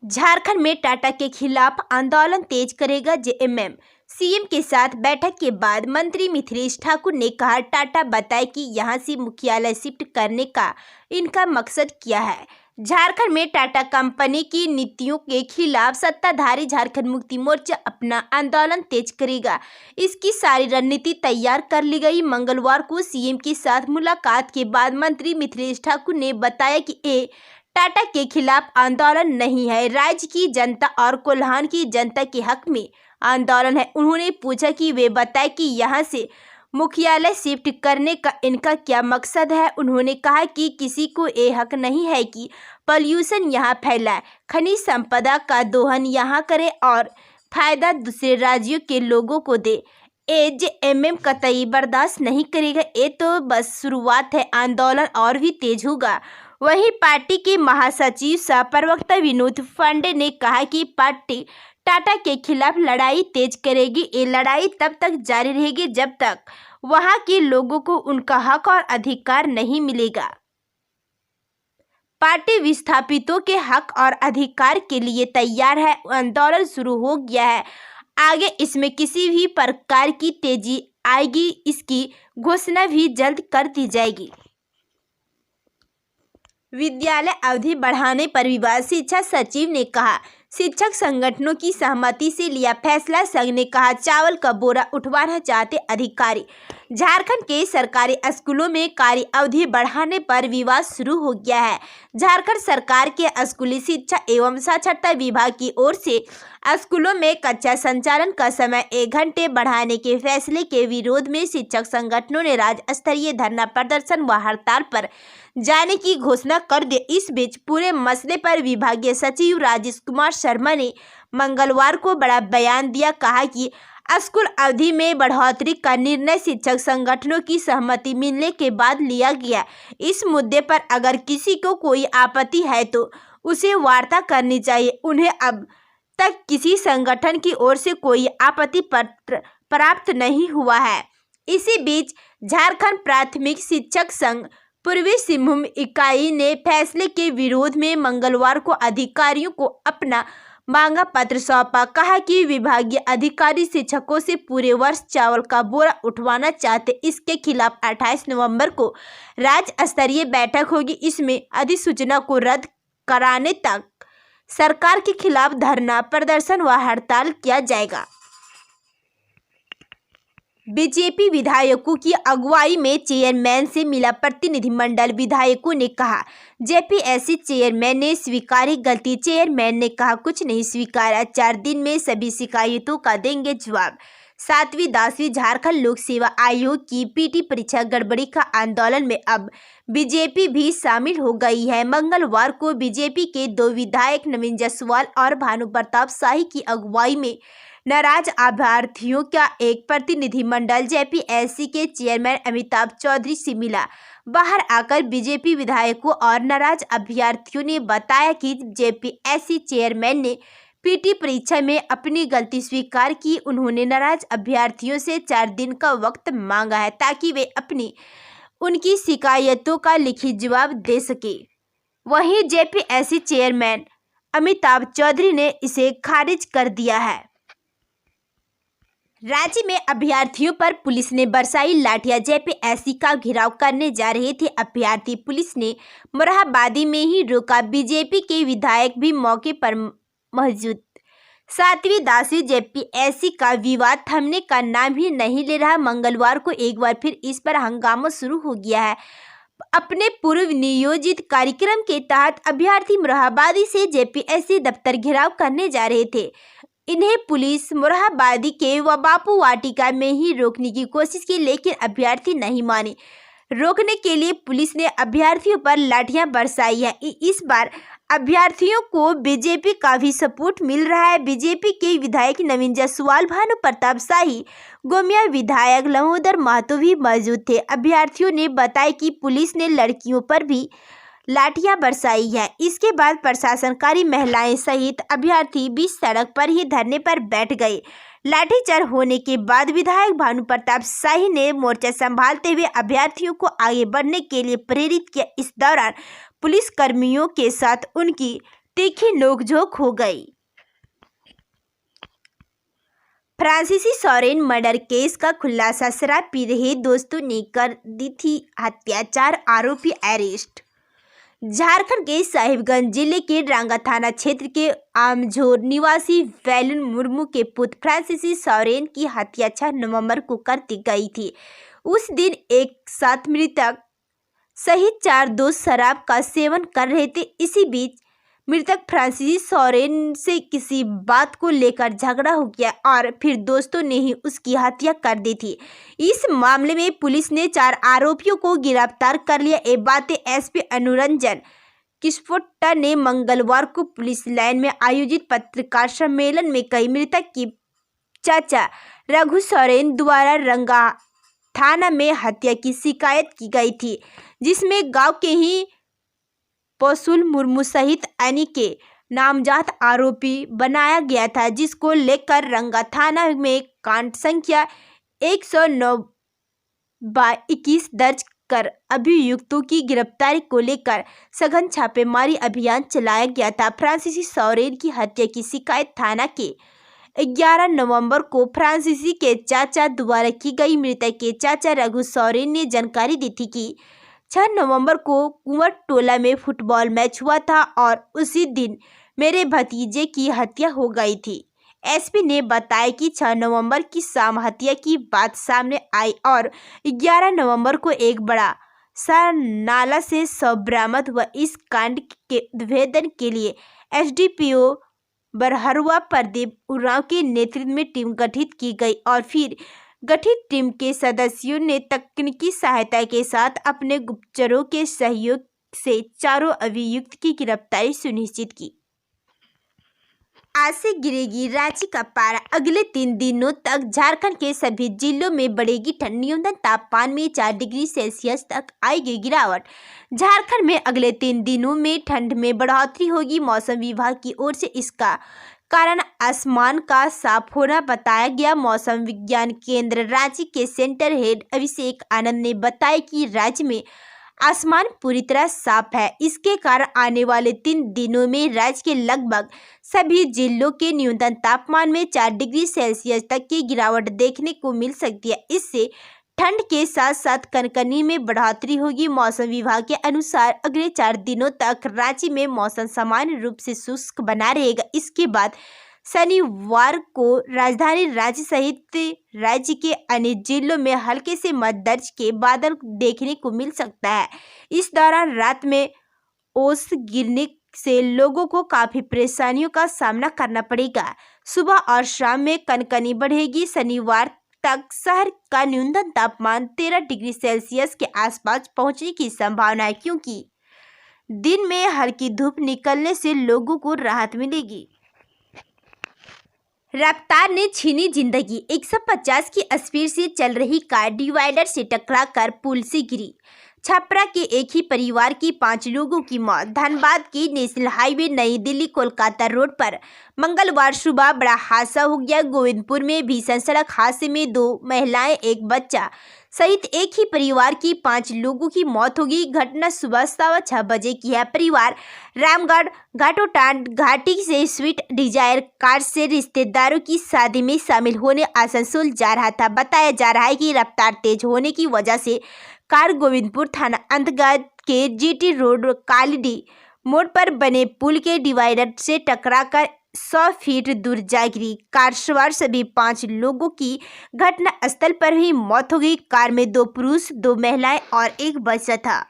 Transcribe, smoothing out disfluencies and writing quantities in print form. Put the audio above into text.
झारखंड में टाटा के खिलाफ आंदोलन तेज करेगा जेएमएम। सीएम के साथ बैठक के बाद मंत्री मिथिलेश ठाकुर ने कहा, टाटा बताए कि यहां से मुख्यालय शिफ्ट करने का इनका मकसद क्या है। झारखंड में टाटा कंपनी की नीतियों के खिलाफ सत्ताधारी झारखंड मुक्ति मोर्चा अपना आंदोलन तेज करेगा। इसकी सारी रणनीति तैयार कर ली गई। मंगलवार को सीएम के साथ मुलाकात के बाद मंत्री मिथिलेश ठाकुर ने बताया कि ये टाटा के खिलाफ आंदोलन नहीं है, राज्य की जनता और कोल्हान की जनता के हक में आंदोलन है। उन्होंने पूछा कि वे बताएं कि यहां से मुख्यालय शिफ्ट करने का इनका क्या मकसद है। उन्होंने कहा कि किसी को ये हक नहीं है कि पॉल्यूशन यहां फैलाए, खनिज संपदा का दोहन यहां करे और फायदा दूसरे राज्यों के लोगों को दे। जेएमएम कतई बर्दाश्त नहीं करेगा। ये तो बस शुरुआत है, आंदोलन और भी तेज होगा। वहीं पार्टी के महासचिव सह प्रवक्ता विनोद पांडे ने कहा कि पार्टी टाटा के खिलाफ लड़ाई तेज करेगी। ये लड़ाई तब तक जारी रहेगी जब तक वहां के लोगों को उनका हक और अधिकार नहीं मिलेगा। पार्टी विस्थापितों के हक और अधिकार के लिए तैयार है। आंदोलन शुरू हो गया है, आगे इसमें किसी भी प्रकार की तेजी आएगी, इसकी घोषणा भी जल्द कर दी जाएगी। विद्यालय अवधि बढ़ाने पर विवाद, शिक्षा सचिव ने कहा, शिक्षक संगठनों की सहमति से लिया फैसला। संघ ने कहा, चावल का बोरा उठवाना चाहते अधिकारी। झारखंड के सरकारी स्कूलों में कार्य अवधि बढ़ाने पर विवाद शुरू हो गया है। झारखंड सरकार के स्कूली शिक्षा एवं साक्षरता विभाग की ओर से स्कूलों में कक्षा संचालन का समय 1 घंटे बढ़ाने के फैसले के विरोध में शिक्षक संगठनों ने राज्य स्तरीय धरना प्रदर्शन व हड़ताल पर जाने की घोषणा कर दी। इस बीच पूरे मसले पर विभागीय सचिव राजेश कुमार शर्मा ने मंगलवार को बड़ा बयान दिया। कहा कि स्कूल अवधि में बढ़ोतरी का निर्णय शिक्षक संगठनों की सहमति मिलने के बाद लिया गया। इस मुद्दे पर अगर किसी को कोई आपत्ति है तो उसे वार्ता करनी चाहिए। उन्हें अब तक किसी संगठन की ओर से कोई आपत्ति पत्र प्राप्त नहीं हुआ है। इसी बीच झारखंड प्राथमिक शिक्षक संघ पूर्वी सिंहभूम इकाई ने फैसले के विरोध में मंगलवार को अधिकारियों को अपना मांगा पत्र सौंपा। कहा कि विभागीय अधिकारी शिक्षकों से पूरे वर्ष चावल का बोरा उठवाना चाहते। इसके खिलाफ 28 नवंबर को राज्य स्तरीय बैठक होगी। इसमें अधिसूचना को रद्द कराने तक सरकार के खिलाफ धरना प्रदर्शन व हड़ताल किया जाएगा। बीजेपी विधायकों की अगुवाई में चेयरमैन से मिला प्रतिनिधिमंडल। विधायकों ने कहा, जेपीएससी चेयरमैन ने स्वीकारी गलती। चेयरमैन ने कहा, कुछ नहीं स्वीकारा, 4 दिन में सभी शिकायतों का देंगे जवाब। 7वीं 10वीं झारखंड लोक सेवा आयोग की पीटी परीक्षा गड़बड़ी का आंदोलन में अब बीजेपी भी शामिल हो गई है। मंगलवार को बीजेपी के 2 विधायक नवीन जायसवाल और भानु प्रताप शाही की अगुवाई में नाराज अभ्यर्थियों का एक प्रतिनिधिमंडल जेपीएससी के चेयरमैन अमिताभ चौधरी से मिला। बाहर आकर बीजेपी विधायकों और नाराज अभ्यर्थियों ने बताया कि जेपीएससी चेयरमैन ने पीटी परीक्षा में अपनी गलती स्वीकार की। उन्होंने नाराज अभ्यर्थियों से 4 दिन का वक्त मांगा है ताकि वे उनकी शिकायतों का लिखित जवाब दे सके। वहीं जेपीएससी चेयरमैन अमिताभ चौधरी ने इसे खारिज कर दिया है। राज्य में अभ्यर्थियों पर पुलिस ने बरसाई लाठियां। जेपीएससी का घेराव करने जा रहे थे अभ्यर्थी, पुलिस ने मोरहाबादी में ही रोका। बीजेपी के विधायक भी मौके पर मौजूद। 7वीं 10वीं जेपीएससी का विवाद थमने का नाम ही नहीं ले रहा। मंगलवार को एक बार फिर इस पर हंगामा शुरू हो गया है। अपने पूर्व नियोजित कार्यक्रम के तहत अभ्यर्थी मोरहाबादी से जेपीएससी दफ्तर घेराव करने जा रहे थे। इन्हें पुलिस मोरहाबादी के बापू वाटिका में ही रोकने की कोशिश की, लेकिन अभ्यर्थी नहीं माने। रोकने के लिए पुलिस ने अभ्यर्थियों पर लाठियां बरसाई है। इस बार अभ्यर्थियों को बीजेपी का भी सपोर्ट मिल रहा है। बीजेपी के विधायक नवीन जायसवाल, भानु प्रताप शाही, गोमिया विधायक लमोदर महतो भी मौजूद थे। अभ्यर्थियों ने बताया कि पुलिस ने लड़कियों पर भी लाठियां बरसाई है। इसके बाद प्रशासनकारी महिलाएं सहित अभ्यर्थी बीच सड़क पर ही धरने पर बैठ गए। लाठीचार्ज होने के बाद विधायक भानु प्रताप शाही ने मोर्चा संभालते हुए अभ्यर्थियों को आगे बढ़ने के लिए प्रेरित किया। इस दौरान पुलिस कर्मियों के साथ उनकी तीखी नोकझोंक हो गई। फ्रांसीसी सोरेन मर्डर केस का खुलासा, शराब पी रहे दोस्तों ने कर दी थी हत्या, 4 आरोपी अरेस्ट। झारखंड के साहिबगंज जिले के रांगा थाना क्षेत्र के आमझोर निवासी वैलन मुर्मू के पुत्र फ्रांसीसी सोरेन की हत्या 6 नवंबर को कर दी गई थी। उस दिन एक साथ मृतक सहित 4 दोस्त शराब का सेवन कर रहे थे। इसी बीच मृतक फ्रांसीसी सोरेन से किसी बात को लेकर झगड़ा हो गया और फिर दोस्तों ने ही उसकी हत्या कर दी थी। इस मामले में पुलिस ने 4 आरोपियों को गिरफ्तार कर लिया। ये बातें एसपी अनुरंजन किस्पोट्टा ने मंगलवार को पुलिस लाइन में आयोजित पत्रकार सम्मेलन में कही। मृतक की चाचा रघु सोरेन द्वारा रंगा थाना में हत्या की शिकायत की गई थी, जिसमें गांव के ही पशुल मुर्मू सहित अन्य के नामजद आरोपी बनाया गया था, जिसको लेकर रंगा थाना में कांड संख्या 109/21 दर्ज कर अभियुक्तों की गिरफ्तारी को लेकर सघन छापेमारी अभियान चलाया गया था। फ्रांसीसी सोरेन की हत्या की शिकायत थाना के 11 नवंबर को फ्रांसीसी के चाचा द्वारा की गई। मृतक के चाचा रघु सोरेन ने जानकारी दी थी कि 6 नवंबर को कुंवर टोला में फुटबॉल मैच हुआ था और उसी दिन मेरे भतीजे की हत्या हो गई थी। एसपी ने बताया कि 6 नवंबर की शाम हत्या की बात सामने आई और 11 नवंबर को एक बड़ा सा नाला से शव बरामद हुआ। इस कांड के उद्भेदन के लिए एसडीपीओ बरहरुआ प्रदीप उरांव के नेतृत्व में टीम गठित की गई और फिर गठित टीम के सदस्यों ने तकनीकी सहायता के साथ अपने गुप्तचरों के सहयोग से 4 अभियुक्त की गिरफ्तारी सुनिश्चित की। आज से गिरेगी रांची का पारा, अगले 3 दिनों तक झारखंड के सभी जिलों में बढ़ेगी ठंड। न्यूनतम तापमान में 4 डिग्री सेल्सियस तक आएगी गिरावट। झारखंड में अगले 3 दिनों में ठंड में बढ़ोतरी होगी। मौसम विभाग की ओर से इसका कारण आसमान का साफ होना बताया गया। मौसम विज्ञान केंद्र रांची के सेंटर हेड अभिषेक आनंद ने बताया कि राज्य में आसमान पूरी तरह साफ है। इसके कारण आने वाले 3 दिनों में राज्य के लगभग सभी जिलों के न्यूनतम तापमान में 4 डिग्री सेल्सियस तक की गिरावट देखने को मिल सकती है। इससे ठंड के साथ साथ कनकनी में बढ़ोतरी होगी। मौसम विभाग के अनुसार अगले 4 दिनों तक रांची में मौसम सामान्य रूप से शुष्क बना रहेगा। इसके बाद शनिवार को राजधानी रांची सहित राज्य के अन्य जिलों में हल्के से मध्यम दर्जे के बादल देखने को मिल सकता है। इस दौरान रात में ओस गिरने से लोगों को काफी परेशानियों का सामना करना पड़ेगा। सुबह और शाम में कनकनी बढ़ेगी। शनिवार तक शहर का न्यूनतम तापमान 13 डिग्री सेल्सियस के आसपास पहुंचने की संभावना है, क्योंकि दिन में हल्की धूप निकलने से लोगों को राहत मिलेगी। रफ्तार ने छीनी जिंदगी, 150 की स्पीड से चल रही कार डिवाइडर से टकराकर पुल से गिरी। छपरा के एक ही परिवार की 5 लोगों की मौत। धनबाद के नेशनल हाईवे नई दिल्ली कोलकाता रोड पर मंगलवार सुबह बड़ा हादसा हो गया। गोविंदपुर में भीषण सड़क हादसे में 2 महिलाएं, एक बच्चा सहित एक ही परिवार की 5 लोगों की मौत हो गई। घटना सुबह 6:15 बजे की है। परिवार रामगढ़ घाटोटांड घाटी से स्विफ्ट डिजायर कार से रिश्तेदारों की शादी में शामिल होने आसनसोल जा रहा था। बताया जा रहा है कि रफ्तार तेज होने की वजह से कार गोविंदपुर थाना अंतर्गत के जीटी रोड कालीडी मोड़ पर बने पुल के डिवाइडर से टकराकर 100 फीट दूर जा गिरी। कार सवार सभी 5 लोगों की घटना स्थल पर ही मौत हो गई। कार में 2 पुरुष, 2 महिलाएं और एक बच्चा था।